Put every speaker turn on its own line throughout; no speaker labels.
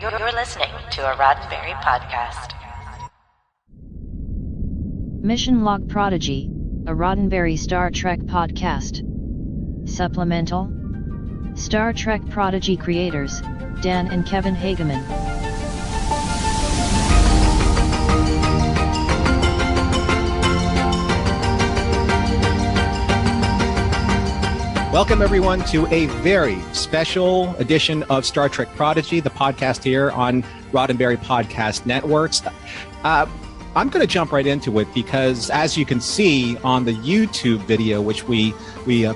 You're listening to a Roddenberry podcast.
Mission Log Prodigy, a Roddenberry Star Trek podcast. Supplemental. Star Trek Prodigy creators, Dan and Kevin Hageman.
Welcome, everyone, to a very special edition of Star Trek Prodigy, the podcast here on Roddenberry Podcast Networks. I'm going to jump right into it because, as you can see on the YouTube video, which we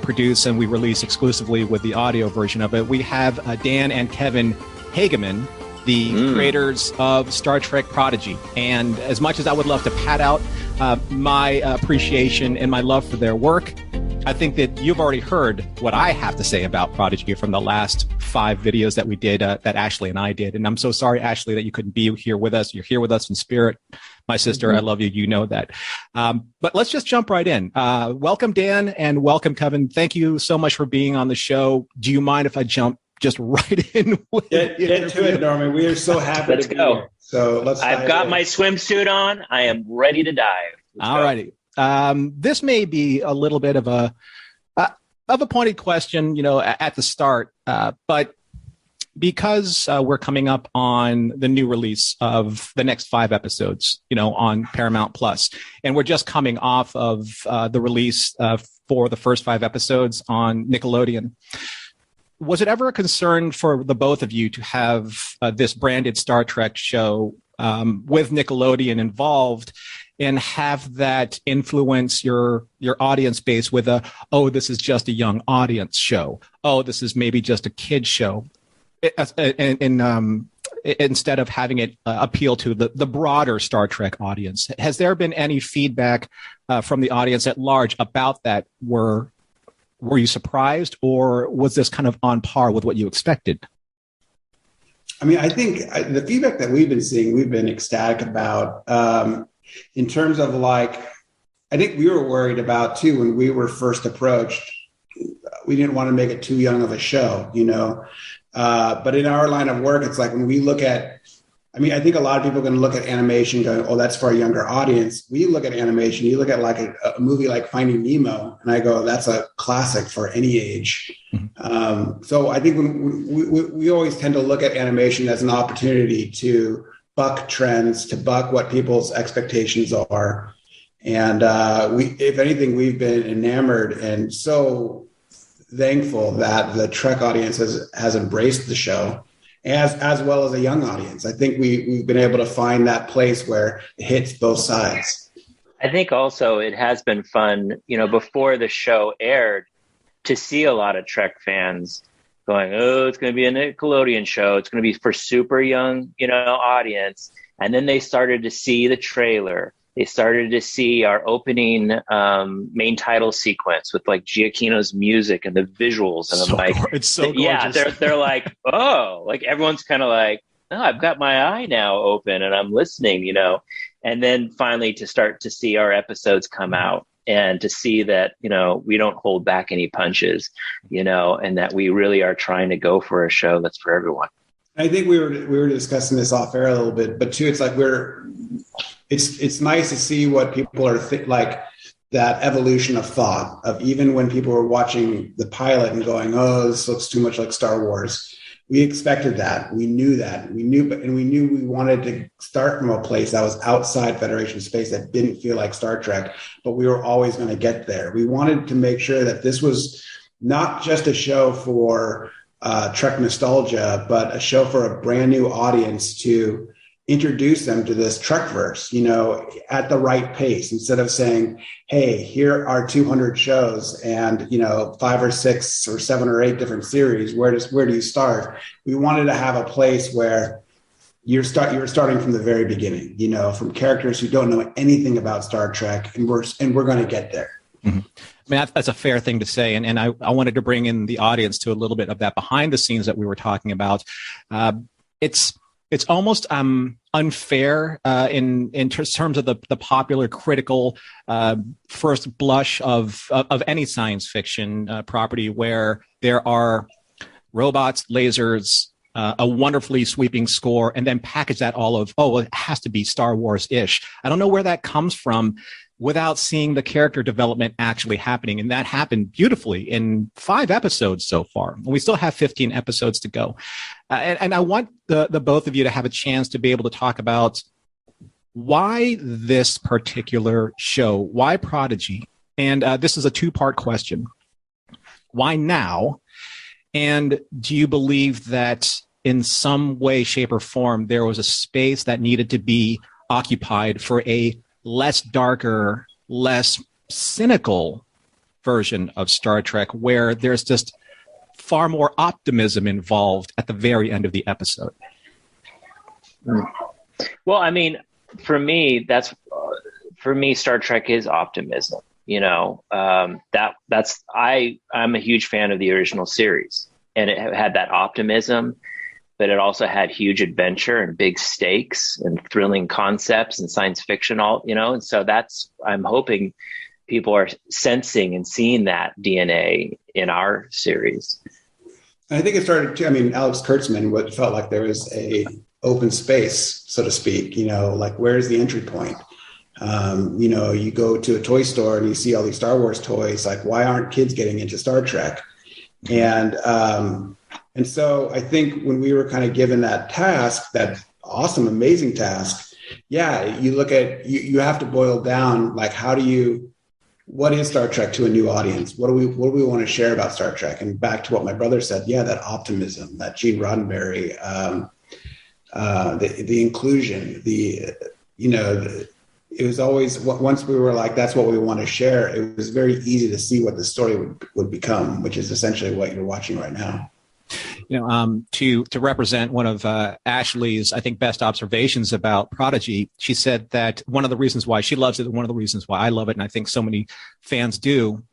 produce and we release exclusively with the audio version of it, we have Dan and Kevin Hageman, the creators of Star Trek Prodigy. And as much as I would love to pat out my appreciation and my love for their work, I think that you've already heard what I have to say about Prodigy from the last 5 videos that we did, that Ashley and I did. And I'm so sorry, Ashley, that you couldn't be here with us. You're here with us in spirit. My sister, I love you. You know that. But let's just jump right in. Welcome, Dan, and welcome, Kevin. Thank you so much for being on the show. Do you mind if I jump just right in?
Get to it, Norman. We are so happy
to
go.
Here.
So
I've got my swimsuit on. I am ready to dive.
All righty. This may be a little bit of a pointed question, at the start, but because we're coming up on the new release of the next 5 episodes, on Paramount Plus, and we're just coming off of the release for the first 5 episodes on Nickelodeon. Was it ever a concern for the both of you to have this branded Star Trek show with Nickelodeon involved, and have that influence your audience base with this is just a young audience show. Oh, this is maybe just a kid's show. Instead of having it appeal to the broader Star Trek audience. Has there been any feedback from the audience at large about that? Were you surprised, or was this kind of on par with what you expected?
I mean, I think the feedback that we've been seeing, we've been ecstatic about. In terms of I think we were worried about too when we were first approached. We didn't want to make it too young of a show, but in our line of work, it's like when we look at, I think a lot of people are going to look at animation going, oh, that's for a younger audience. We look at animation, you look at like a movie like Finding Nemo, and I go, that's a classic for any age. Mm-hmm. So I think when we always tend to look at animation as an opportunity to buck trends, to buck what people's expectations are. And if anything, we've been enamored and so thankful that the Trek audience has embraced the show as well as a young audience. I think we've been able to find that place where it hits both sides.
I think also it has been fun, before the show aired, to see a lot of Trek fans going, oh, it's going to be a Nickelodeon show. It's going to be for super young, audience. And then they started to see the trailer. They started to see our opening main title sequence with like Giacchino's music and the visuals. And I'm like,
it's so gorgeous.
Yeah, they're like, oh, like everyone's kind of like, oh, I've got my eye now open and I'm listening, And then finally to start to see our episodes come out. And to see that, we don't hold back any punches, and that we really are trying to go for a show that's for everyone.
I think we were discussing this off air a little bit, but too, it's like it's nice to see what people are like that evolution of thought of even when people were watching the pilot and going, oh, this looks too much like Star Wars. We expected that. We knew that. We knew we wanted to start from a place that was outside Federation space that didn't feel like Star Trek, but we were always going to get there. We wanted to make sure that this was not just a show for Trek nostalgia, but a show for a brand new audience to introduce them to this Trekverse, at the right pace, instead of saying, hey, here are 200 shows and, 5 or 6 or 7 or 8 different series. Where do you start? We wanted to have a place where you're starting from the very beginning, from characters who don't know anything about Star Trek, and we're going to get there.
Mm-hmm. I mean, that's a fair thing to say. And I wanted to bring in the audience to a little bit of that behind the scenes that we were talking about. It's almost unfair in terms of the popular critical first blush of any science fiction property where there are robots, lasers, a wonderfully sweeping score, and then package that all of, oh, it has to be Star Wars-ish. I don't know where that comes from without seeing the character development actually happening. And that happened beautifully in 5 episodes so far. And we still have 15 episodes to go. And I want the both of you to have a chance to be able to talk about why this particular show, why Prodigy? And this is a 2-part question. Why now? And do you believe that in some way, shape, or form, there was a space that needed to be occupied for a less darker, less cynical version of Star Trek, where there's just far more optimism involved at the very end of the episode?
Well, I mean, for me, Star Trek is optimism. I'm a huge fan of the original series, and it had that optimism, but it also had huge adventure and big stakes and thrilling concepts and science fiction, and so I'm hoping people are sensing and seeing that DNA in our series.
I think it started too. I mean, Alex Kurtzman, what felt like there was a open space, so to speak, like where's the entry point? You go to a toy store and you see all these Star Wars toys, like why aren't kids getting into Star Trek? And so I think when we were kind of given that task, that awesome, amazing task, you look at, you have to boil down, like, what is Star Trek to a new audience? What do we want to share about Star Trek? And back to what my brother said, that optimism, that Gene Roddenberry, the inclusion, it was always, once we were like, that's what we want to share, it was very easy to see what the story would become, which is essentially what you're watching right now.
To represent one of Ashley's, I think, best observations about Prodigy, she said that one of the reasons why she loves it, and one of the reasons why I love it, and I think so many fans do,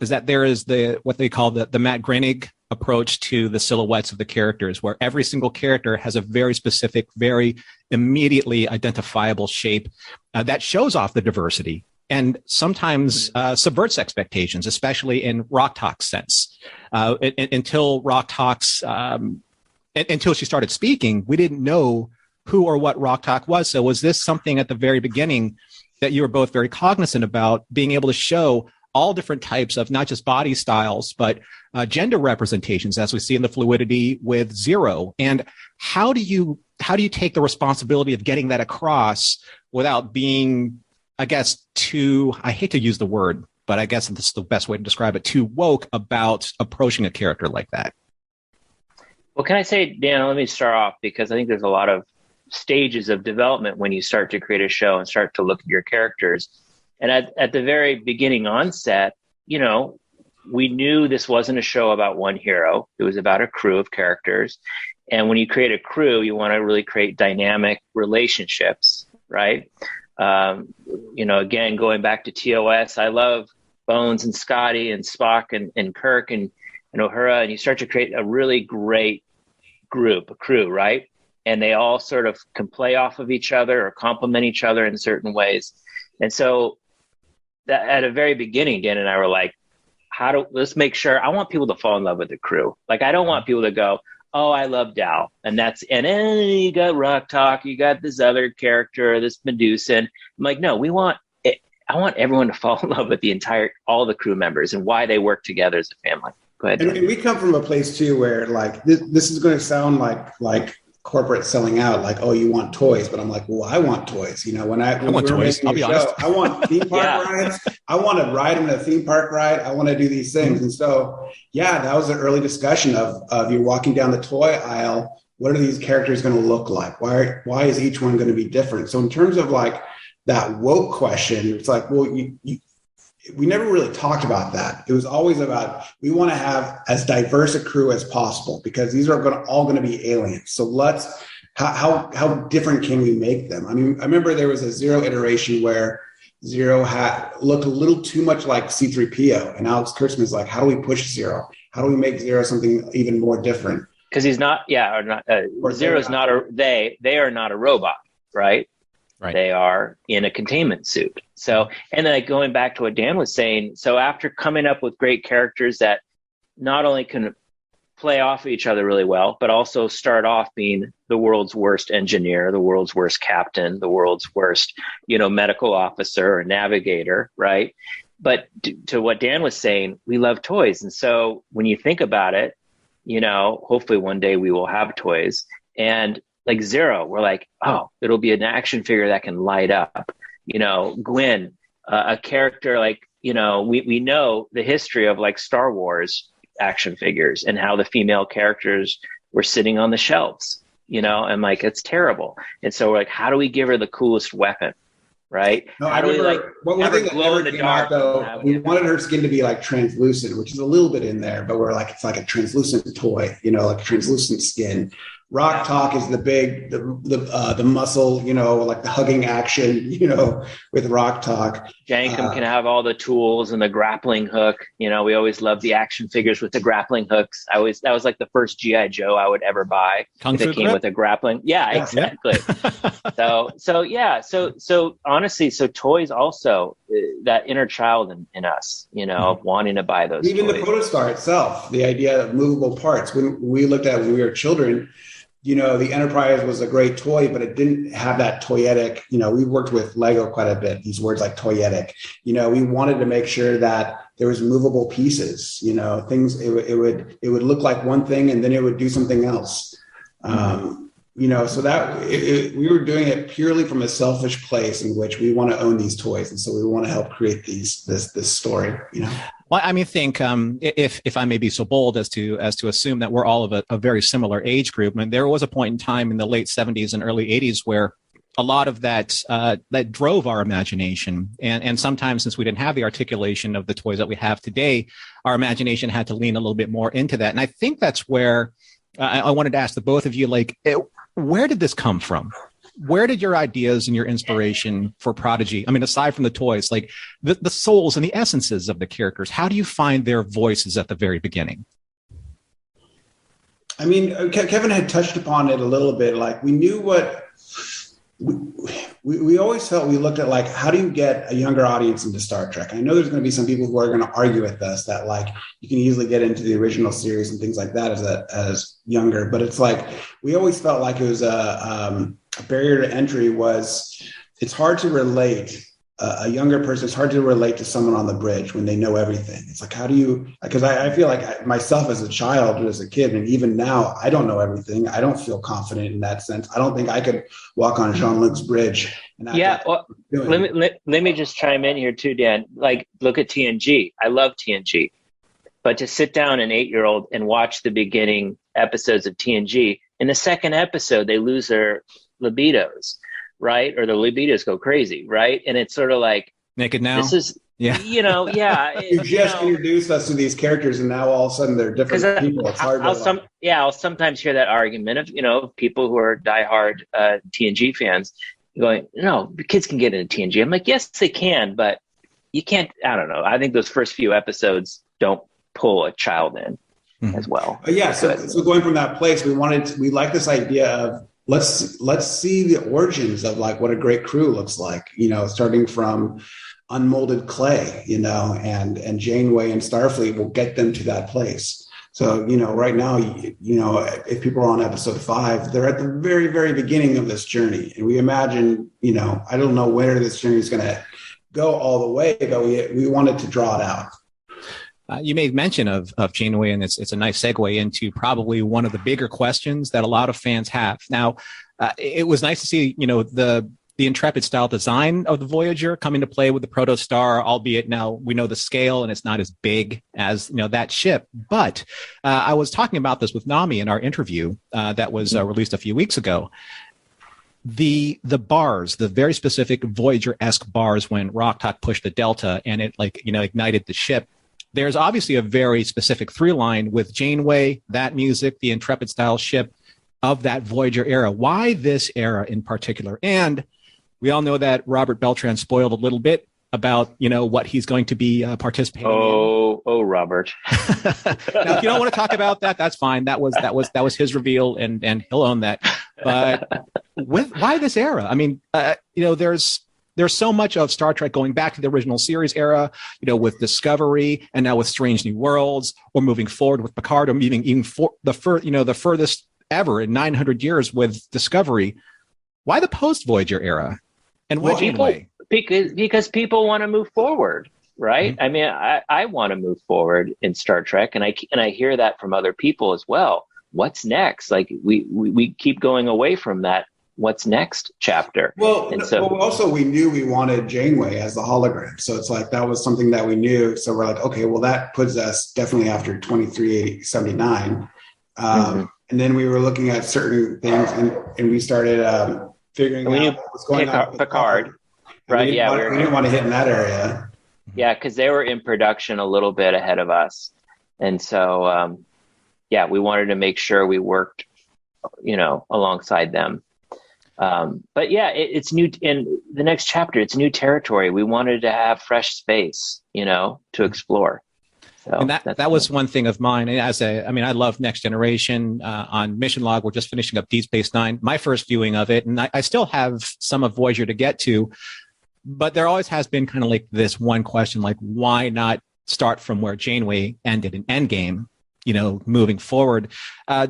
is that there is what they call the Matt Groening approach to the silhouettes of the characters, where every single character has a very specific, very immediately identifiable shape that shows off the diversity and sometimes subverts expectations, especially in Rock Talk's sense. Until Rock Talk's, until she started speaking, we didn't know who or what Rock Talk was. So was this something at the very beginning that you were both very cognizant about, being able to show all different types of not just body styles, but gender representations, as we see in the fluidity with Zero? And how do you take the responsibility of getting that across without being, I guess, I hate to use the word, but I guess this is the best way to describe it, too woke about approaching a character like that?
Well, can I say, Dan, let me start off, because I think there's a lot of stages of development when you start to create a show and start to look at your characters. And at the very beginning onset, we knew this wasn't a show about one hero. It was about a crew of characters. And when you create a crew, you want to really create dynamic relationships, right? Again, going back to TOS, I love Bones and Scotty and Spock and Kirk and Uhura, and you start to create a really great a crew, right? And they all sort of can play off of each other or complement each other in certain ways. And so that at a very beginning, Dan and I were like, let's make sure, I want people to fall in love with the crew. Like, I don't want people to go, oh, I love Dal. And then you got Rock Talk, you got this other character, this Medusan. I'm like, no, I want everyone to fall in love with all the crew members and why they work together as a family. Go ahead.
And we come from a place too, where like, this is going to sound like corporate selling out, like, oh, you want toys, but I'm like, well, I want toys. When I want toys, I'll be honest. I want theme park rides. I want to ride in a theme park ride. I want to do these things. Mm-hmm. And so, that was an early discussion of you're walking down the toy aisle. What are these characters going to look like? Why is each one going to be different? So in terms of like that woke question, it's like, well, we never really talked about that. It was always about, we want to have as diverse a crew as possible, because these are all going to be aliens. So how different can we make them? I mean, I remember there was a Zero iteration where Zero looked a little too much like C-3PO, and Alex Kurtzman's like, how do we push Zero? How do we make Zero something even more different?
Because he's not, Zero's not they are not a robot, right? Right. They are in a containment suit. So, and then going back to what Dan was saying, so after coming up with great characters that not only can play off of each other really well, but also start off being the world's worst engineer, the world's worst captain, the world's worst, medical officer or navigator, right? But to what Dan was saying, we love toys. And so when you think about it, hopefully one day we will have toys. And like Zero, we're like, oh, it'll be an action figure that can light up. Gwen, a character like, we know the history of like Star Wars action figures and how the female characters were sitting on the shelves, and like, it's terrible. And so we're like, how do we give her the coolest weapon? Right?
No,
how do we like
one thing
glow in the dark?
We wanted her skin to be like translucent, which is a little bit in there, but we're like, it's like a translucent toy, like a translucent skin. Rock Talk is the big, the muscle, like the hugging action, with Rock Talk.
Jankum can have all the tools and the grappling hook. We always loved the action figures with the grappling hooks. That was like the first G.I. Joe I would ever buy. If it came with a grappling. Yeah, exactly. So honestly, toys also, that inner child in us, of wanting to buy those
Even
toys.
The Protostar itself, the idea of movable parts. When we looked at it when we were children, the Enterprise was a great toy, but it didn't have that toyetic, we worked with Lego quite a bit, these words like toyetic. We wanted to make sure that there was movable pieces, things, it would look like one thing and then it would do something else. So that we were doing it purely from a selfish place in which we want to own these toys. And so we want to help create this story,
Well, I mean, think if I may be so bold as to assume that we're all of a very similar age group. I mean, there was a point in time in the late 70s and early 80s where a lot of that drove our imagination. And sometimes, since we didn't have the articulation of the toys that we have today, our imagination had to lean a little bit more into that. And I think that's where I wanted to ask the both of you, where did this come from? Where did your ideas and your inspiration for Prodigy, I mean, aside from the toys, like the souls and the essences of the characters, how do you find their voices at the very beginning?
I mean, Kevin had touched upon it a little bit. Like, we knew what we always felt. We looked at, like, how do you get a younger audience into Star Trek? I know there's going to be some people who are going to argue with us that, like, you can easily get into the original series and things like that as younger, but it's like, we always felt like it was a barrier to entry was, it's hard to relate. A younger person, it's hard to relate to someone on the bridge when they know everything. It's like, how do you, because I feel like myself as a child and as a kid, and even now, I don't know everything. I don't feel confident in that sense. I don't think I could walk on Jean-Luc's bridge. And
let me just chime in here too, Dan. Like, look at TNG. I love TNG. But to sit down an 8-year-old and watch the beginning episodes of TNG, in the second episode, they lose their libidos. Right? Or the libidos go crazy, right? And it's sort of like,
Naked Now?
This is,
yeah.
You just introduced us to these characters and now all of a sudden they're different people. It's hard
I'll sometimes hear that argument of, people who are diehard TNG fans going, no, the kids can get into TNG. I'm like, yes, they can, but you can't, I don't know. I think those first few episodes don't pull a child in as well.
So going from that place, we like this idea of, let's see the origins of, like, what a great crew looks like, starting from unmolded clay, and Janeway and Starfleet will get them to that place. So, right now, if people are on episode 5, they're at the very, very beginning of this journey. And we imagine, I don't know where this journey is going to go all the way, but we wanted to draw it out.
You made mention of Janeway, and it's a nice segue into probably one of the bigger questions that a lot of fans have. Now, it was nice to see, the Intrepid style design of the Voyager coming to play with the Protostar, albeit now we know the scale and it's not as big as, that ship. But I was talking about this with Nami in our interview that was released a few weeks ago. The bars, the very specific Voyager-esque bars when Roktak pushed the Delta and it ignited the ship. There's obviously a very specific through line with Janeway, that music, the Intrepid style ship of that Voyager era. Why this era in particular? And we all know that Robert Beltran spoiled a little bit about, what he's going to be participating in.
Oh, Robert.
Now, if you don't want to talk about that, that's fine. That was his reveal and he'll own that. But why this era? I mean, there's there's so much of Star Trek going back to the original series era, with Discovery, and now with Strange New Worlds, or moving forward with Picard, or even for the furthest ever in 900 years with Discovery. Why the post-Voyager era? And why Janeway?
Because people want to move forward, right?
Mm-hmm.
I mean, I want to move forward in Star Trek, and I hear that from other people as well. What's next? Like we keep going away from that what's next chapter.
Well, also we knew we wanted Janeway as the hologram. So it's like that was something that we knew. So we're like, okay, well, that puts us definitely after 2379. And then we were looking at certain things and we started figuring out what was going on with Picard.
Right.
We didn't want to hit in that area.
Yeah, because they were in production a little bit ahead of us. And so, we wanted to make sure we worked, alongside them. But yeah, it's new in the next chapter. It's new territory. We wanted to have fresh space, to explore. So
and that was one thing of mine. I love Next Generation. On Mission Log, we're just finishing up Deep Space Nine, my first viewing of it. And I still have some of Voyager to get to, but there always has been kind of like this one question, like, why not start from where Janeway ended in Endgame, moving forward?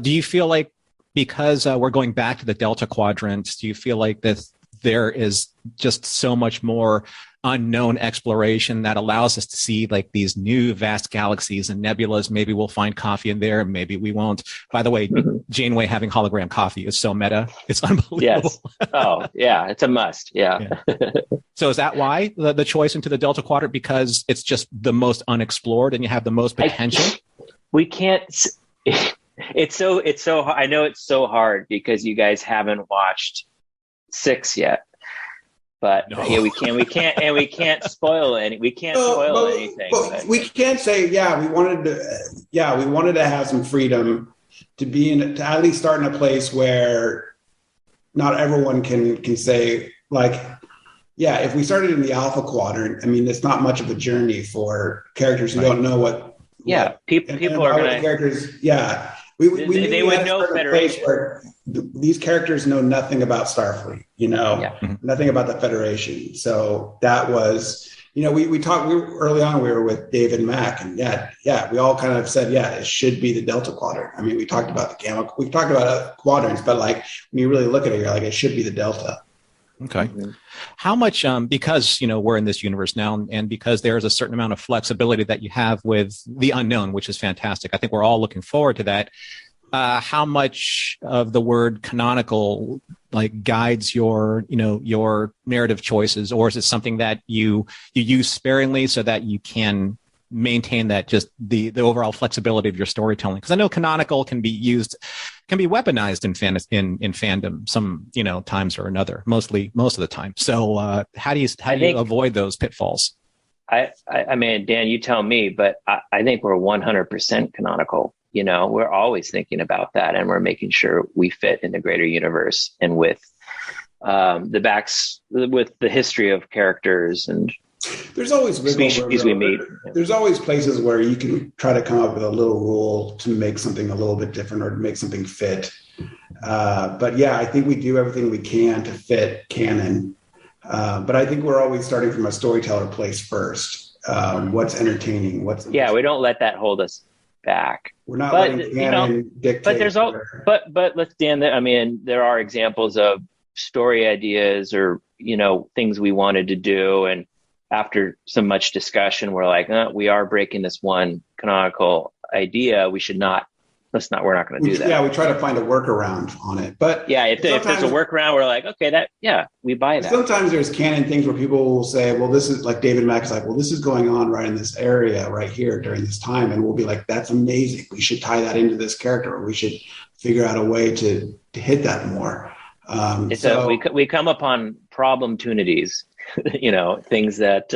Do you feel like, because we're going back to the Delta Quadrant, do you feel like that there is just so much more unknown exploration that allows us to see like these new vast galaxies and nebulas? Maybe we'll find coffee in there, maybe we won't. By the way, Janeway having hologram coffee is so meta. It's unbelievable.
Yes. Oh, yeah. It's a must. Yeah.
So is that why the choice into the Delta Quadrant? Because it's just the most unexplored and you have the most potential?
We can't... It's so I know it's so hard because you guys haven't watched 6 yet, but
no.
we can't spoil anything.
But we can't say, we wanted to have some freedom to at least start in a place where not everyone can say, like, if we started in the Alpha Quadrant, I mean, it's not much of a journey for characters who don't know what.
Yeah, people are going to
characters. Yeah. They
would know Federation.
These characters know nothing about Starfleet, nothing about the Federation. So that was, we talked early on, we were with David Mack, and we all kind of said, it should be the Delta Quadrant. I mean, we talked about the Gamma, we've talked about quadrants, but like when you really look at it, you're like, it should be the Delta.
Okay. Mm-hmm. How much, because, we're in this universe now, and because there's a certain amount of flexibility that you have with the unknown, which is fantastic. I think we're all looking forward to that. How much of the word canonical like guides your narrative choices, or is it something that you use sparingly so that you can maintain that just the overall flexibility of your storytelling? Because I know canonical can be weaponized in fandom some times or another, most of the time. So how do you avoid those pitfalls?
I mean, Dan, you tell me, but I think we're 100% canonical. We're always thinking about that, and we're making sure we fit in the greater universe and with with the history of characters and
there's always
species we meet.
There's always places where you can try to come up with a little rule to make something a little bit different or to make something fit. But I think we do everything we can to fit canon. But I think we're always starting from a storyteller place first. What's entertaining?
We don't let that hold us back.
We're not letting canon dictate.
But there's but let's Dan. I mean, there are examples of story ideas or things we wanted to do, and after so much discussion, we're like, we are breaking this one canonical idea. We're not going to do that.
Yeah, we try to find a workaround on it. But
if there's a workaround, we're like, okay, we buy that.
Sometimes there's canon things where people will say, well, this is like David Mack is like, well, this is going on right in this area right here during this time. And we'll be like, that's amazing. We should tie that into this character, or we should figure out a way to hit that more.
We come upon problem tunities, things that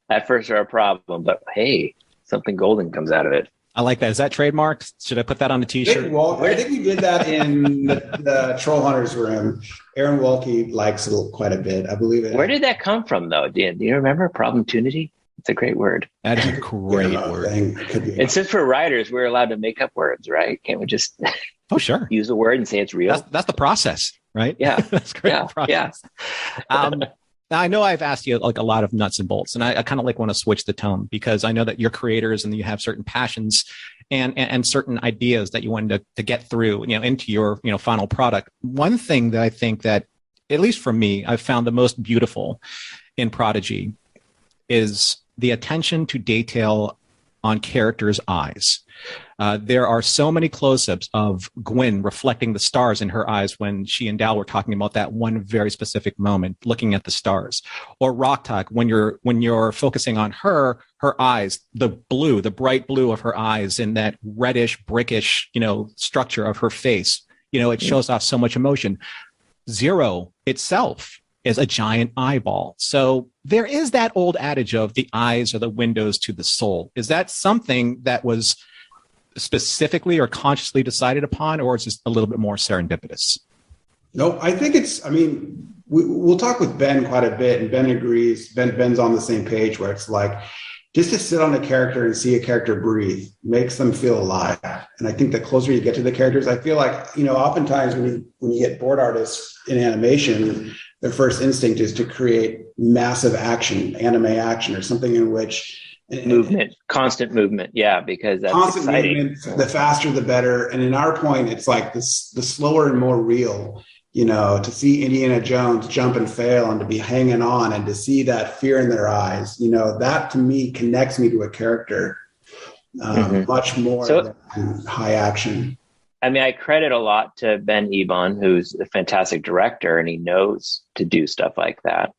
at first are a problem, but hey, something golden comes out of it.
I like that. Is that trademarked? Should I put that on a t-shirt?
I think we did that in the Troll Hunters room. Aaron Walke likes it quite a bit. I believe it.
Where did that come from, though, Dan? Do you remember problem tunity? It's a great word.
That is a great word.
And since for writers, we're allowed to make up words, right? Can't we just
sure.
use a word and say it's real?
That's the process, right?
Yeah.
That's great process.
Yeah.
Now, I know I've asked you like a lot of nuts and bolts, and I kind of like want to switch the tone because I know that you're creators and you have certain passions and certain ideas that you wanted to get through, into your, final product. One thing that I think that, at least for me, I've found the most beautiful in Prodigy is the attention to detail on characters' eyes. There are so many close-ups of Gwen reflecting the stars in her eyes when she and Dal were talking about that one very specific moment, looking at the stars. Or Roktak, when you're focusing on her eyes, the bright blue of her eyes, and that reddish, brickish, structure of her face. It shows off so much emotion. Zero itself is a giant eyeball. So there is that old adage of the eyes are the windows to the soul. Is that something that was specifically or consciously decided upon, or is it a little bit more serendipitous?
No, I think we'll talk with Ben quite a bit, and Ben agrees. Ben's on the same page where it's like, just to sit on a character and see a character breathe makes them feel alive. And I think the closer you get to the characters, I feel like, oftentimes when you get board artists in animation, their first instinct is to create massive action, anime action, or something in which
constant movement. Yeah, because that's
constant
exciting.
Movement, the faster, the better. And in our point, it's like the slower and more real, to see Indiana Jones jump and fail and to be hanging on and to see that fear in their eyes, that to me connects me to a character much more than high action.
I mean, I credit a lot to Ben Ebon, who's a fantastic director, and he knows to do stuff like that.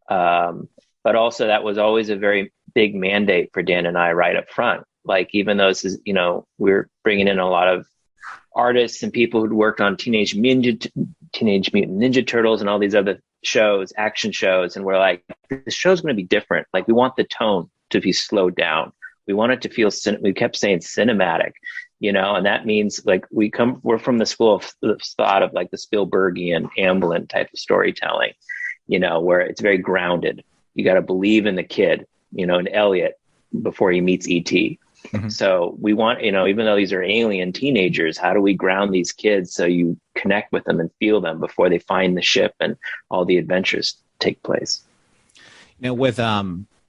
But also that was always a very big mandate for Dan and I right up front. Like, even though this is, we're bringing in a lot of artists and people who'd worked on Teenage Mutant Ninja Turtles and all these other shows, action shows. And we're like, this show's going to be different. Like, we want the tone to be slowed down. We want it to feel, we kept saying cinematic, and that means like we're from the school of thought of like the Spielbergian Amblin type of storytelling, where it's very grounded. You got to believe in the kid, in Elliot before he meets E.T. Mm-hmm. So we want, even though these are alien teenagers, how do we ground these kids so you connect with them and feel them before they find the ship and all the adventures take place?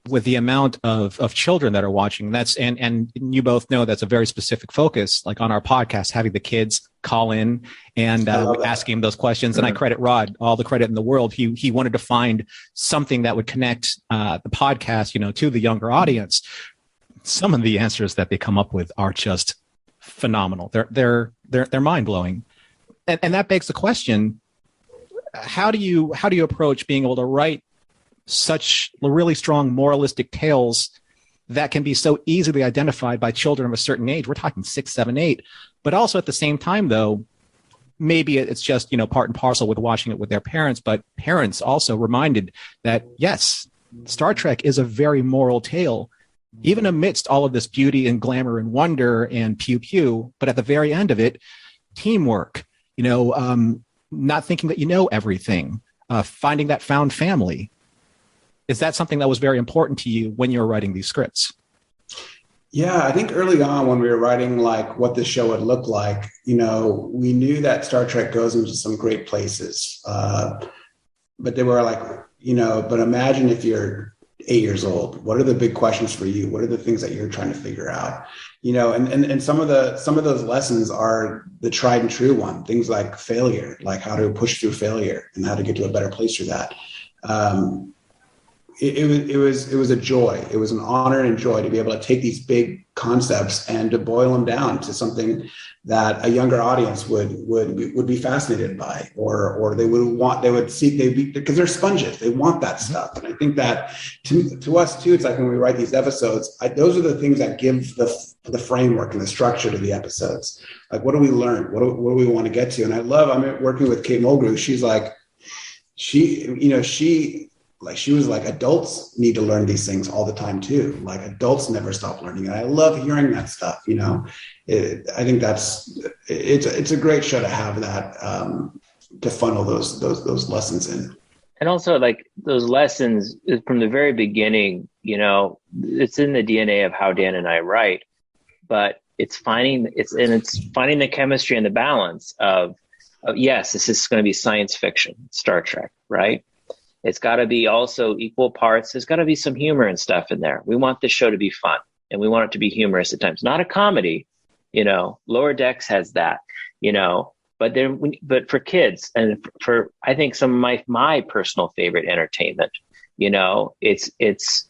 With the amount of children that are watching, that's and you both know that's a very specific focus. Like on our podcast, having the kids call in and asking him those questions. And I credit Rod all the credit in the world. He wanted to find something that would connect the podcast, to the younger audience. Some of the answers that they come up with are just phenomenal. They're mind blowing, and that begs the question: how do you approach being able to write such really strong moralistic tales that can be so easily identified by children of a certain age? We're talking 6, 7, 8, but also at the same time, though, maybe it's just, part and parcel with watching it with their parents, but parents also reminded that, yes, Star Trek is a very moral tale, even amidst all of this beauty and glamour and wonder and pew pew. But at the very end of it, teamwork, not thinking that you know everything, finding that found family. Is that something that was very important to you when you were writing these scripts?
Yeah, I think early on when we were writing like what the show would look like, we knew that Star Trek goes into some great places. But they were like, but imagine if you're 8 years old, what are the big questions for you? What are the things that you're trying to figure out? And some of those lessons are the tried and true one, things like failure, like how to push through failure and how to get to a better place through that. It was a joy. It was an honor and joy to be able to take these big concepts and to boil them down to something that a younger audience would be fascinated by, or because they're sponges. They want that stuff. And I think that to us too, it's like when we write these episodes, those are the things that give the framework and the structure to the episodes. Like, what do we learn? What do we want to get to? And I'm working with Kate Mulgrew. She's like, she was like, adults need to learn these things all the time too. Like, adults never stop learning. And I love hearing that stuff. I think it's a great show to have that, to funnel those lessons in.
And also, like, those lessons from the very beginning, it's in the DNA of how Dan and I write, but it's finding the chemistry and the balance of yes, this is going to be science fiction, Star Trek, right? It's got to be also equal parts. There's got to be some humor and stuff in there. We want this show to be fun, and we want it to be humorous at times, not a comedy. Lower Decks has that, but for kids and for, I think, some of my personal favorite entertainment, it's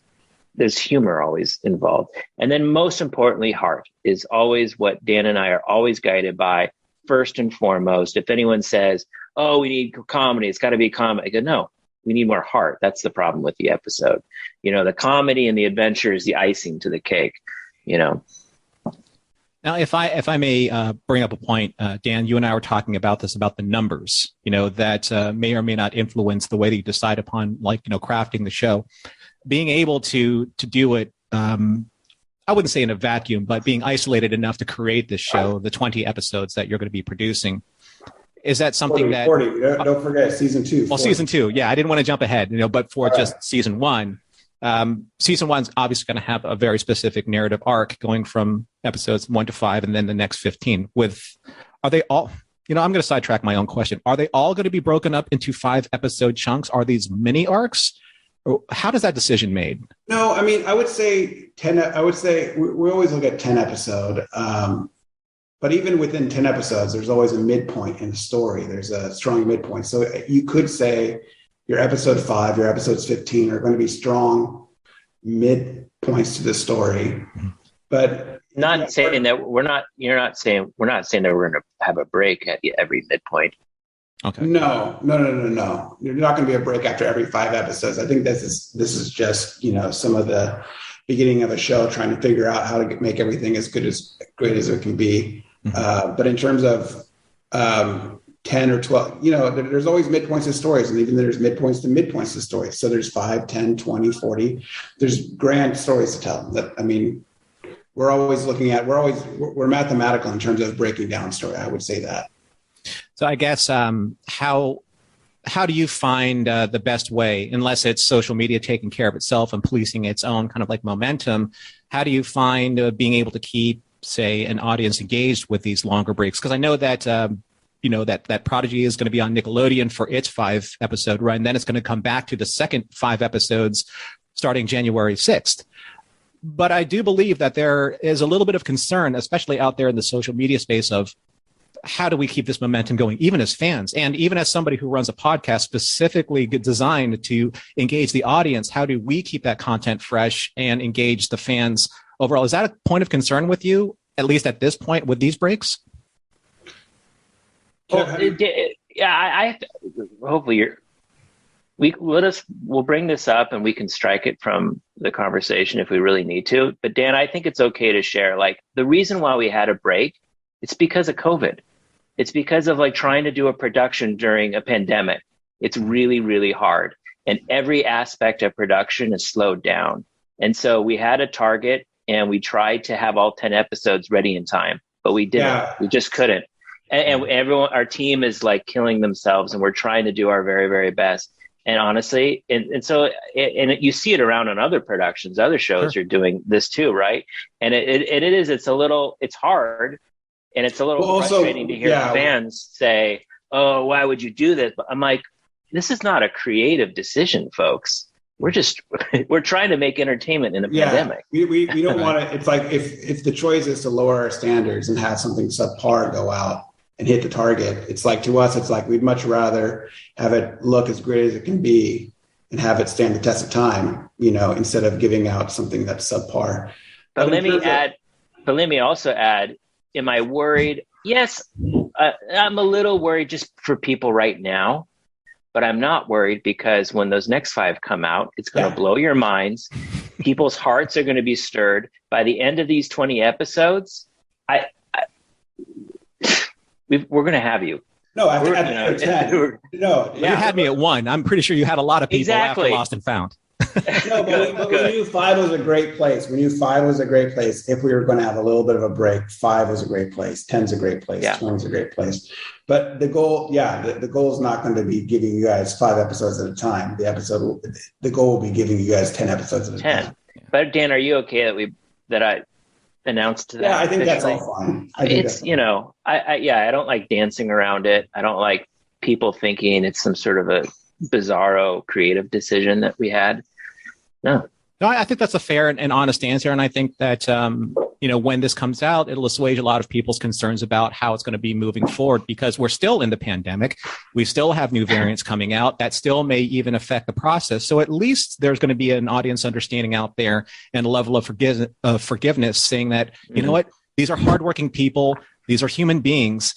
there's humor always involved. And then most importantly, heart is always what Dan and I are always guided by first and foremost. If anyone says, oh, we need comedy, it's got to be comedy, I go, no, we need more heart. That's the problem with the episode. The comedy and the adventure is the icing to the cake, Now,
if I may bring up a point, Dan, you and I were talking about this, about the numbers, that may or may not influence the way that you decide upon, crafting the show. Being able to do it, I wouldn't say in a vacuum, but being isolated enough to create this show, the 20 episodes that you're going to be producing. Is that something
40. Don't forget season 2.
Well,
40.
Season 2. Yeah, I didn't want to jump ahead, but for just season 1. Season 1's obviously going to have a very specific narrative arc going from episodes 1 to 5 and then the next 15. Are they all, I'm going to sidetrack my own question. Are they all going to be broken up into 5-episode chunks? Are these mini arcs? Or how does that decision made?
No, I mean, I would say 10. I would say we always look at 10 episode. But even within 10 episodes, there's always a midpoint in the story. There's a strong midpoint. So you could say your episode 5, your episodes 15 are going to be strong midpoints to the story. But
not saying that we're not saying that we're going to have a break at every midpoint.
Okay.
No. You're not going to be a break after every 5 episodes. I think this is just, some of the beginning of a show trying to figure out how to make everything as great as it can be. Mm-hmm. But in terms of 10 or 12, there's always midpoints to stories, and even there's midpoints to stories. So there's 5, 10, 20, 40. There's grand stories to tell. We're mathematical in terms of breaking down story. I would say that.
So I guess how do you find the best way, unless it's social media taking care of itself and policing its own kind of like momentum, how do you find being able to keep, say, an audience engaged with these longer breaks? Because I know that, that Prodigy is going to be on Nickelodeon for its 5-episode run, and then it's going to come back to the second 5 episodes starting January 6th. But I do believe that there is a little bit of concern, especially out there in the social media space, of how do we keep this momentum going, even as fans and even as somebody who runs a podcast specifically designed to engage the audience? How do we keep that content fresh and engage the fans overall? Is that a point of concern with you, at least at this point, with these breaks?
Well, I hopefully we'll bring this up and we can strike it from the conversation if we really need to. But Dan, I think it's okay to share, the reason why we had a break, it's because of COVID. It's because of trying to do a production during a pandemic. It's really, really hard. And every aspect of production is slowed down. And so we had a target and we tried to have all 10 episodes ready in time, but we didn't. Yeah. We just couldn't. And everyone, our team is killing themselves, and we're trying to do our very, very best. And honestly, so you see it around on other productions, other shows Sure. are doing this too, right? And it's hard. And it's a little frustrating to hear fans say, oh, why would you do this? But I'm like, this is not a creative decision, folks. We're trying to make entertainment in a pandemic.
We don't want to. It's like if the choice is to lower our standards and have something subpar go out and hit the target, it's like, to us, it's like we'd much rather have it look as great as it can be and have it stand the test of time, instead of giving out something that's subpar.
But let me also add, am I worried? Yes, I'm a little worried just for people right now, but I'm not worried because when those next 5 come out, it's going to blow your minds. People's hearts are going to be stirred. By the end of these 20 episodes, we're going to have you.
No, after 10. No,
you had me at 1. I'm pretty sure you had a lot of people after Lost and Found.
No, but we knew 5 was a great place. We knew 5 was a great place. If we were going to have a little bit of a break, 5 was a great place. 10's a great place. 20's a great place. But the goal, the goal is not going to be giving you guys 5 episodes at a time. The goal will be giving you guys 10 episodes at a time.
But Dan, are you okay that I announced that?
Yeah, I think that's all fine.
I don't like dancing around it. I don't like people thinking it's some sort of a bizarro creative decision that we had. No.
No, I think that's a fair and honest answer. And I think that, when this comes out, it'll assuage a lot of people's concerns about how it's going to be moving forward, because we're still in the pandemic. We still have new variants coming out that still may even affect the process. So at least there's going to be an audience understanding out there and a level of forgiveness saying that, you know what, these are hardworking people. These are human beings.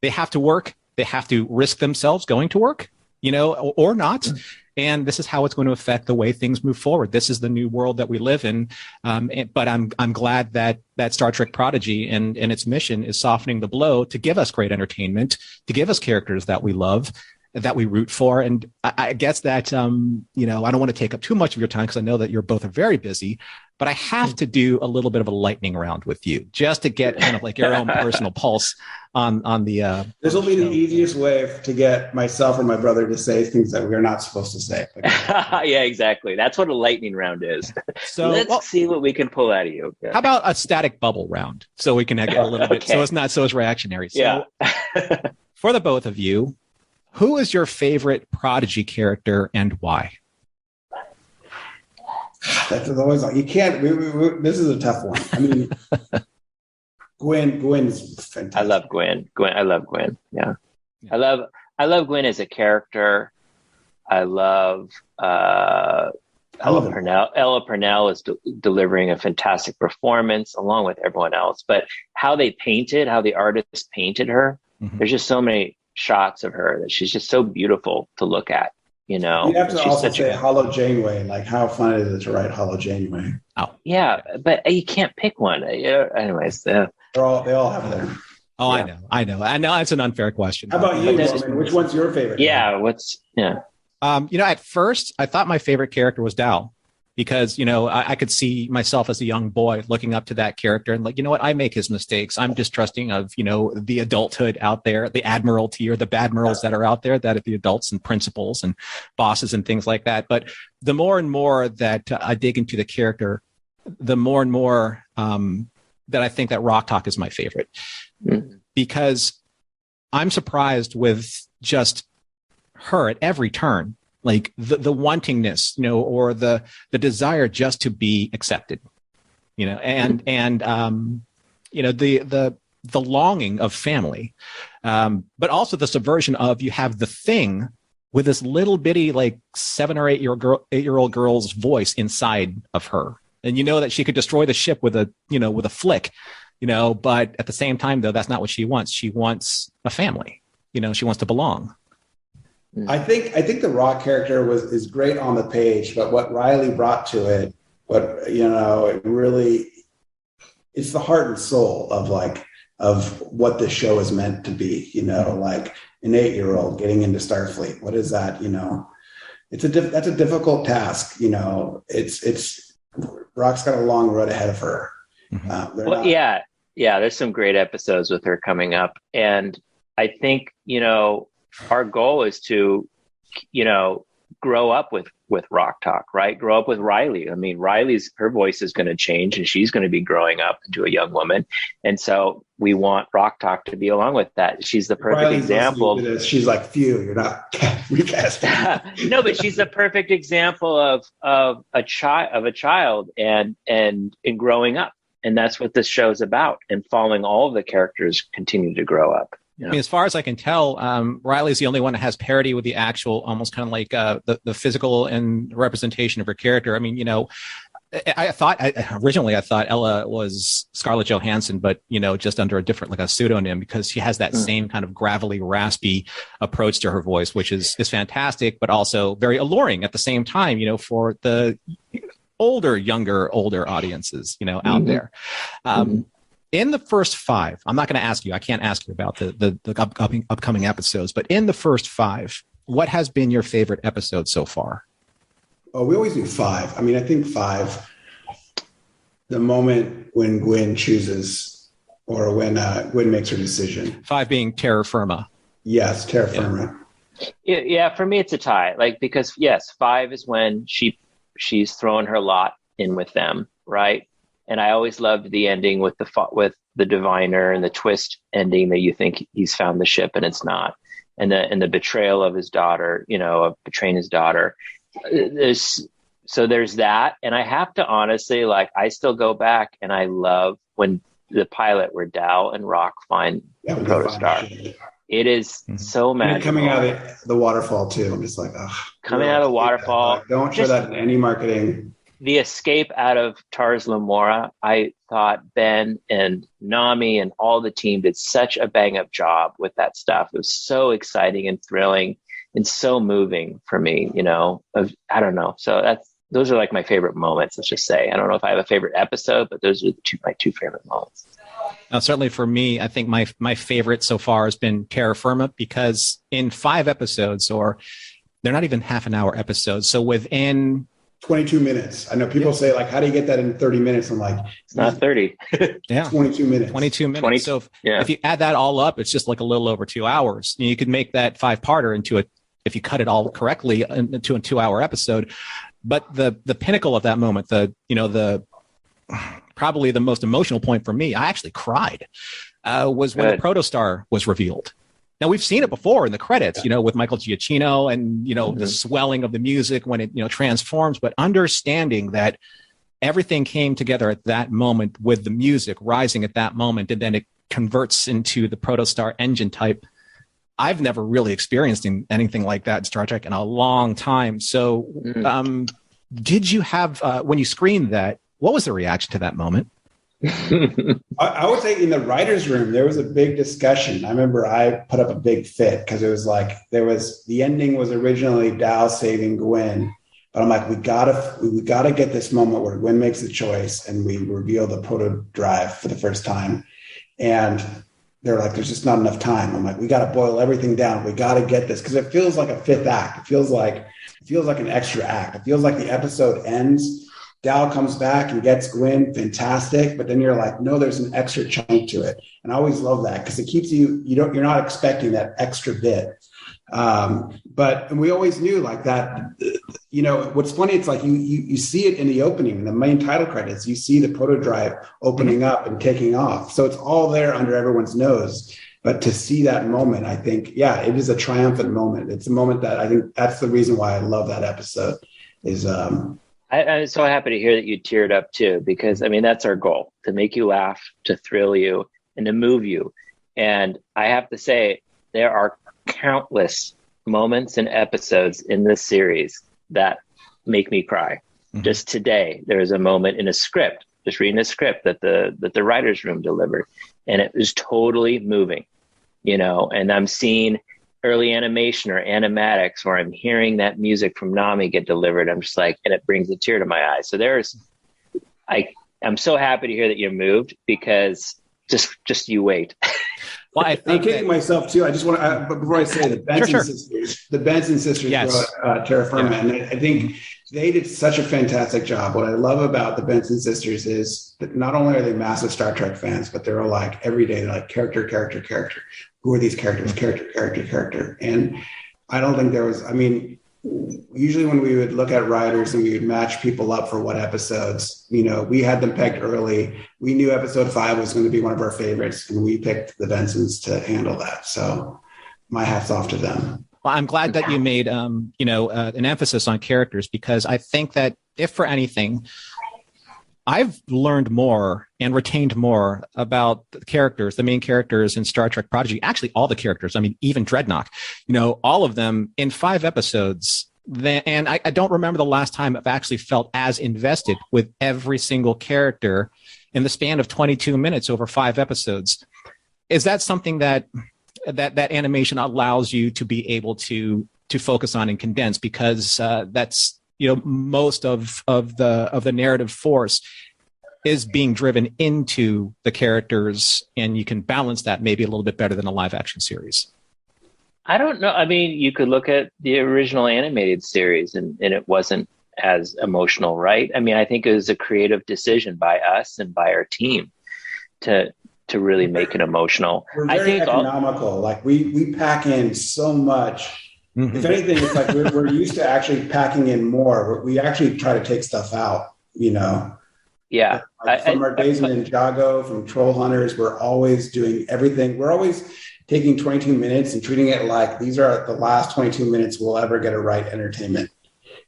They have to work. They have to risk themselves going to work, or not. And this is how it's going to affect the way things move forward. This is the new world that we live in. But I'm glad that Star Trek Prodigy and its mission is softening the blow to give us great entertainment, to give us characters that we love, that we root for. And I guess that, I don't want to take up too much of your time because I know that you're both very busy, but I have to do a little bit of a lightning round with you just to get kind of like your own personal pulse on the.
This will be the easiest way to get myself or my brother to say things that we're not supposed to say.
Yeah, exactly. That's what a lightning round is.
So
let's see what we can pull out of you.
How about a static bubble round so we can get a little bit, so it's not so it's reactionary. So for the both of you, who is your favorite Prodigy character and why?
That's always you can't. This is a tough one. I mean, Gwen's fantastic.
I love Gwen. I love Gwen. Yeah. I love Gwen as a character. I love Ella Purnell. Ella Purnell is delivering a fantastic performance along with everyone else. But how the artist painted her, there's just so many shots of her that she's just so beautiful to look at. You
have to also say Hollow Janeway. Like, how fun is it to write Hollow Janeway?
Oh, yeah, but you can't pick one. Anyways, they
all have their.
Oh, yeah. I know. It's an unfair question.
How about you, Roman? Which one's your favorite?
Yeah,
at first I thought my favorite character was Dal. Because, I could see myself as a young boy looking up to that character and like, you know what, I make his mistakes. I'm distrusting of, the adulthood out there, the admiralty or the badmirals that are out there, that are the adults and principals and bosses and things like that. But the more and more that I dig into the character, the more and more that I think that Rock Talk is my favorite. Because I'm surprised with just her at every turn. Like the wantingness, or the desire just to be accepted, and the longing of family, but also the subversion of you have the Thing with this little bitty like 7 or 8 year old girl's voice inside of her, and that she could destroy the ship with a flick, but at the same time though that's not what she wants. She wants a family, she wants to belong.
I think the Rock character is great on the page, but what Riley brought to it, it really, it's the heart and soul of what the show is meant to be. Like an 8-year-old getting into Starfleet. What is that? That's a difficult task. It's Rock's got a long road ahead of her.
There's some great episodes with her coming up, and I think our goal is to, grow up with Rock Talk, right? Grow up with Riley. I mean, her voice is going to change and she's going to be growing up into a young woman. And so we want Rock Talk to be along with that. She's the perfect example.
She's like, you're not recasting.
No, but she's the perfect example of a child and growing up. And that's what this show is about. And following all of the characters continue to grow up.
I mean, as far as I can tell, Riley's the only one that has parity with the actual, almost kind of like the physical and representation of her character. I mean, originally I thought Ella was Scarlett Johansson, but just under a different, like a pseudonym, because she has that same kind of gravelly, raspy approach to her voice, which is fantastic, but also very alluring at the same time. For the older audiences, out there. In the first 5, I'm not going to ask you. I can't ask you about the upcoming episodes, but in the first 5, what has been your favorite episode so far?
Oh, we always do 5. I mean, I think 5. The moment when Gwen chooses, or when Gwen makes her decision.
5 being Terra Firma.
Yes, Terra Firma.
Yeah, for me it's a tie. Because yes, 5 is when she's throwing her lot in with them, right? And I always loved the ending with the diviner and the twist ending that you think he's found the ship and it's not. and the betrayal of his daughter, of betraying his daughter. There's that. And I have to honestly, I still go back and I love when the pilot where Dal and Rock find the Protostar. It is so magical.
And coming out of the waterfall too. I'm just like, oh,
coming out of the waterfall.
Don't show that in any marketing.
The escape out of Tars Lamora, I thought Ben and Nami and all the team did such a bang up job with that stuff. It was so exciting and thrilling and so moving for me, I don't know. So those are my favorite moments, let's just say. I don't know if I have a favorite episode, but those are my two favorite moments.
Now, certainly for me, I think my favorite so far has been Terra Firma, because in 5 episodes, or they're not even half an hour episodes, so within
22 minutes. I know people say, how do you get that in 30 minutes? I'm like,
it's not 30.
Yeah.
22 minutes.
22 minutes. So if you add that all up, it's just a little over 2 hours. You could make that 5-parter if you cut it all correctly, into a 2-hour episode. But the pinnacle of that moment, the probably the most emotional point for me, I actually cried, was when the Protostar was revealed. Now, we've seen it before in the credits, with Michael Giacchino and, the swelling of the music when it, transforms, but understanding that everything came together at that moment with the music rising at that moment, and then it converts into the Protostar engine type. I've never really experienced anything like that in Star Trek in a long time. So did you have, when you screened that, what was the reaction to that moment?
I would say in the writer's room, there was a big discussion. I remember I put up a big fit because it was the ending was originally Dal saving Gwen. But I'm like, we gotta get this moment where Gwen makes the choice and we reveal the proto drive for the first time. And they're like, there's just not enough time. I'm like, we got to boil everything down. We got to get this, because it feels like a 5th act. It feels like an extra act. It feels like the episode ends. Dal comes back and gets Gwen, fantastic. But then you're like, no, there's an extra chunk to it. And I always love that because it keeps you're not expecting that extra bit. But we always knew that, what's funny, it's you see it in the opening, in the main title credits, you see the proto drive opening up and taking off. So it's all there under everyone's nose. But to see that moment, I think, it is a triumphant moment. It's a moment that I think that's the reason why I love that episode is,
I'm so happy to hear that you teared up too, because that's our goal, to make you laugh, to thrill you, and to move you. And I have to say, there are countless moments and episodes in this series that make me cry. Mm-hmm. Just today, there was a moment in a script, just reading a script that the writer's room delivered, and it was totally moving, and I'm seeing early animation or animatics where I'm hearing that music from Nami get delivered. I'm just and it brings a tear to my eye. So I'm so happy to hear that you're moved, because just you wait.
Well, I think
I'm kicking myself too. I just want to, but before I say the Benson sisters wrote Terra Firma, and I think they did such a fantastic job. What I love about the Benson sisters is that not only are they massive Star Trek fans, but they're all every day, they're character. Who are these characters? Character. And I don't think there was, usually when we would look at writers and we would match people up for what episodes, we had them pegged early. We knew episode 5 was going to be one of our favorites, and we picked the Bensons to handle that. So my hat's off to them.
Well, I'm glad that you made, an emphasis on characters, because I think that if for anything, I've learned more and retained more about the characters, the main characters in Star Trek Prodigy, actually all the characters. Even Dreadnought, all of them in 5 episodes. And I don't remember the last time I've actually felt as invested with every single character in the span of 22 minutes over 5 episodes. Is that something that animation allows you to be able to focus on and condense? Because that's, most of the narrative force is being driven into the characters, and you can balance that maybe a little bit better than a live action series.
I don't know. You could look at the original animated series and it wasn't as emotional, right? I think it was a creative decision by us and by our team to really make it emotional.
We're very economical. We pack in so much. Mm-hmm. If anything, it's we're used to actually packing in more. We actually try to take stuff out,
Yeah.
From our days in Ninjago, from Troll Hunters, we're always doing everything. We're always, taking 22 minutes and treating it like these are the last 22 minutes we'll ever get to write entertainment.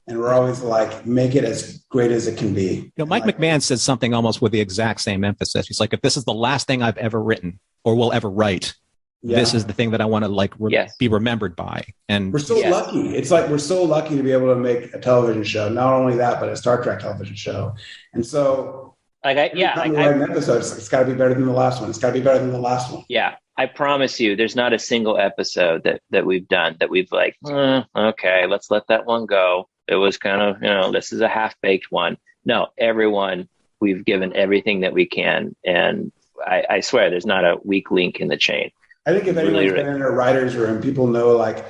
And we're always like, make it as great as it can be.
Mike McMahon says something almost with the exact same emphasis. He's like, if this is the last thing I've ever written or will ever write, this is the thing that I want to be remembered by. And
we're so lucky. It's like we're so lucky to be able to make a television show. Not only that, but a Star Trek television show. And so, episodes, it's got to be better than the last one. It's got to be better than the last one.
Yeah, I promise you, there's not a single episode that we've done that we've like, okay, let's let that one go. It was kind of, this is a half-baked one. No, everyone, we've given everything that we can, and I swear, there's not a weak link in the chain.
I think if anyone's been in a writer's room, people know like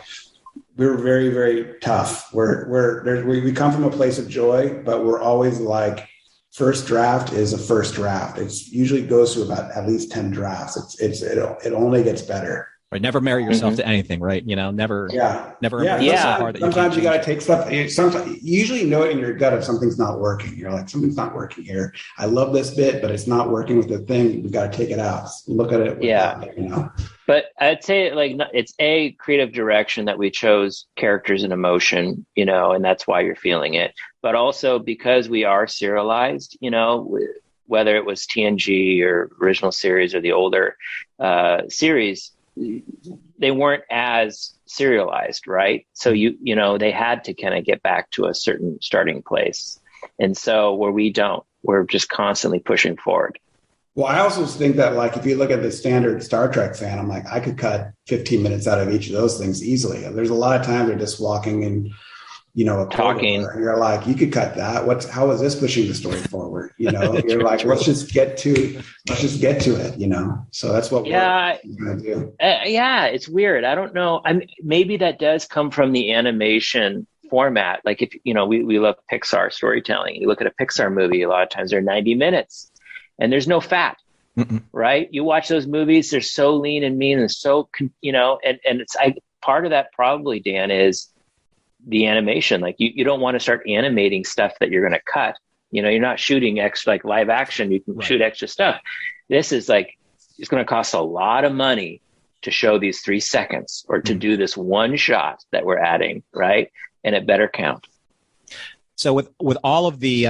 we're very, very tough. We come from a place of joy, but we're always like, first draft is a first draft. It usually goes through about at least 10 drafts. It only gets better.
Right, never marry yourself to anything, right? Never.
So hard that sometimes you got to take stuff. Sometimes you usually know it in your gut if something's not working. You're like, something's not working here. I love this bit, but it's not working with the thing. We've got to take it out. Look at it.
But I'd say it's a creative direction that we chose characters and emotion, and that's why you're feeling it. But also because we are serialized, whether it was TNG or original series or the older series, they weren't as serialized, right? So they had to kind of get back to a certain starting place. And so where we don't, we're just constantly pushing forward.
Well, I also think that like, if you look at the standard Star Trek fan, I'm like, I could cut 15 minutes out of each of those things easily. There's a lot of time they're just walking and,
talking.
And you're like, you could cut that. How is this pushing the story forward? You're like, let's just get to it, So that's what we're going to do.
It's weird. I don't know. Maybe that does come from the animation format. Like if, we love Pixar storytelling. You look at a Pixar movie, a lot of times they're 90 minutes and there's no fat, right? You watch those movies, they're so lean and mean and so, and it's, part of that probably, Dan, is the animation. Like you don't want to start animating stuff that you're going to cut. You're not shooting extra, like live action. You can shoot extra stuff. This is like, it's going to cost a lot of money to show these 3 seconds or to do this one shot that we're adding. Right. And it better count.
So with all of the,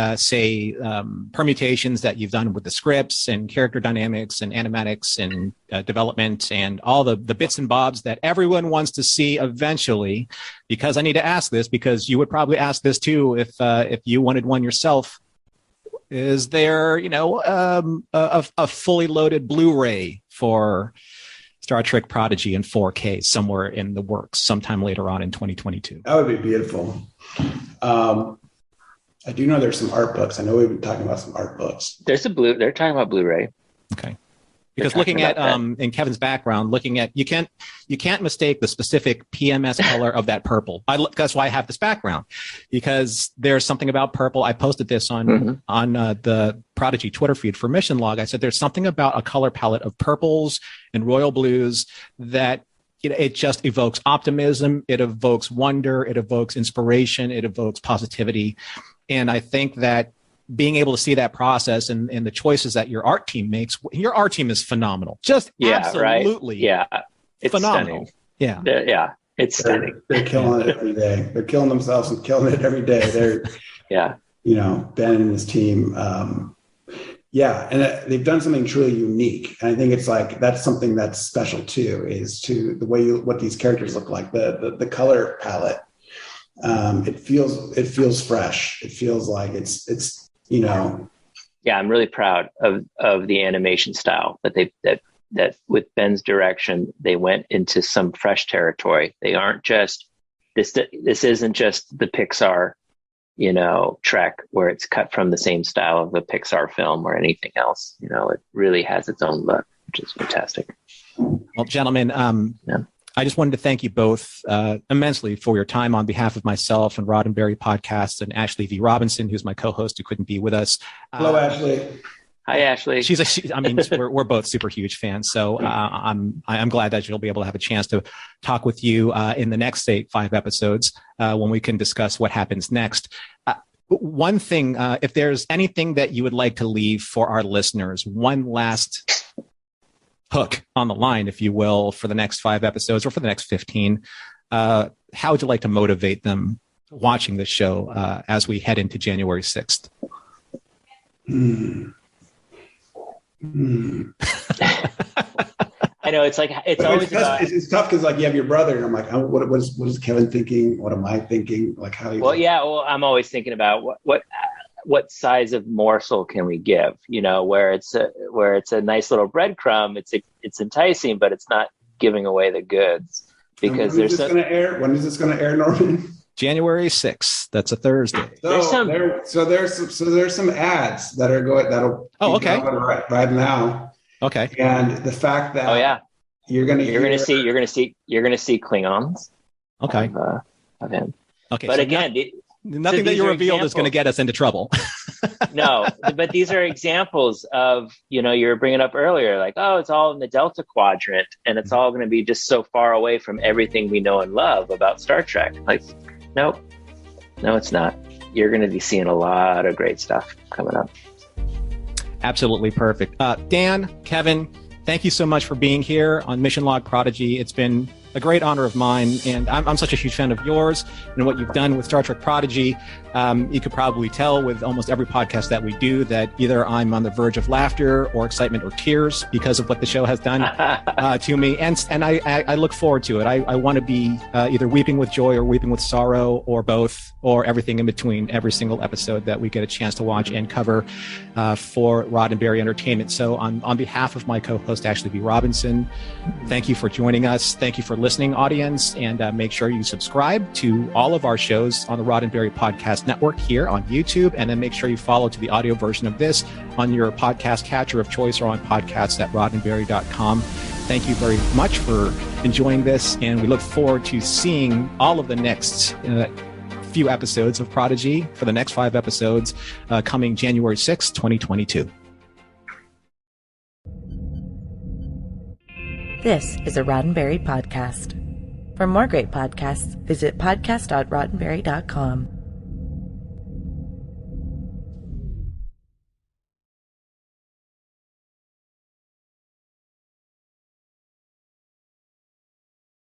permutations that you've done with the scripts and character dynamics and animatics and development and all the bits and bobs that everyone wants to see eventually, because I need to ask this, because you would probably ask this too if you wanted one yourself. Is there, a fully loaded Blu-ray for Star Trek Prodigy in 4K somewhere in the works sometime later on in 2022?
That would be beautiful. I do know there's some art books. I know we've been talking about some art books.
They're talking about Blu-ray.
Okay. Because looking at in Kevin's background, you can't mistake the specific PMS color of that purple. That's why I have this background, because there's something about purple. I posted this on the Prodigy Twitter feed for Mission Log. I said there's something about a color palette of purples and royal blues that it just evokes optimism. It evokes wonder. It evokes inspiration. It evokes positivity. And I think that being able to see that process and the choices that your art team makes, your art team is phenomenal. Just absolutely.
Right? Yeah. It's
phenomenal.
Stunning. Yeah. It's stunning.
They're killing it every day. They're killing themselves and killing it every day. Ben and his team. And they've done something truly unique. And I think it's like, that's something that's special too, is to the way what these characters look like, the color palette. It feels fresh. It feels like it's.
Yeah, I'm really proud of the animation style that with Ben's direction, they went into some fresh territory. They aren't just this isn't just the Pixar, Trek where it's cut from the same style of the Pixar film or anything else. It really has its own look, which is fantastic.
Well, gentlemen, I just wanted to thank you both immensely for your time on behalf of myself and Roddenberry Podcast and Ashley V. Robinson, who's my co-host who couldn't be with us.
Hello, Ashley.
Hi, Ashley.
We're both super huge fans. So I'm glad that you'll be able to have a chance to talk with you in the next 5 episodes when we can discuss what happens next. One thing, if there's anything that you would like to leave for our listeners, one last hook on the line, if you will, for the next 5 episodes or for the next 15, how would you like to motivate them watching this show as we head into January 6th?
I know it's always about.
It's tough because like you have your brother, and I'm like, what is Kevin thinking? What am I thinking? Like how?
I'm always thinking about what size of morsel can we give? Where it's a nice little breadcrumb. It's enticing, but it's not giving away the goods. Because
when is this going to air, Norman?
January 6th. That's a Thursday.
There's some ads that'll
okay.
right now.
Okay.
And the fact that you're going to
see Klingons.
Okay.
Of him.
Okay.
But
so
again,
nothing that you revealed is going to get us into trouble.
No, but these are examples of, you were bringing up earlier, like, oh, it's all in the Delta Quadrant and it's all going to be just so far away from everything we know and love about Star Trek. Like, no, it's not. You're going to be seeing a lot of great stuff coming up.
Absolutely perfect. Dan, Kevin, thank you so much for being here on Mission Log Prodigy. It's been a great honor of mine, and I'm such a huge fan of yours and what you've done with Star Trek Prodigy. You could probably tell with almost every podcast that we do that either I'm on the verge of laughter or excitement or tears because of what the show has done to me, and I look forward to it. I want to be either weeping with joy or weeping with sorrow or both or everything in between every single episode that we get a chance to watch and cover for Roddenberry Entertainment. So on behalf of my co-host Ashley B. Robinson, thank you for joining us. Thank you for listening, audience, and make sure you subscribe to all of our shows on the Roddenberry Podcast Network here on YouTube, and then make sure you follow to the audio version of this on your podcast catcher of choice or on podcasts at roddenberry.com. Thank you very much for enjoying this, and we look forward to seeing all of the next few episodes of Prodigy for the next 5 episodes coming January 6th, 2022.
This is a Roddenberry podcast. For more great podcasts, visit podcast.roddenberry.com.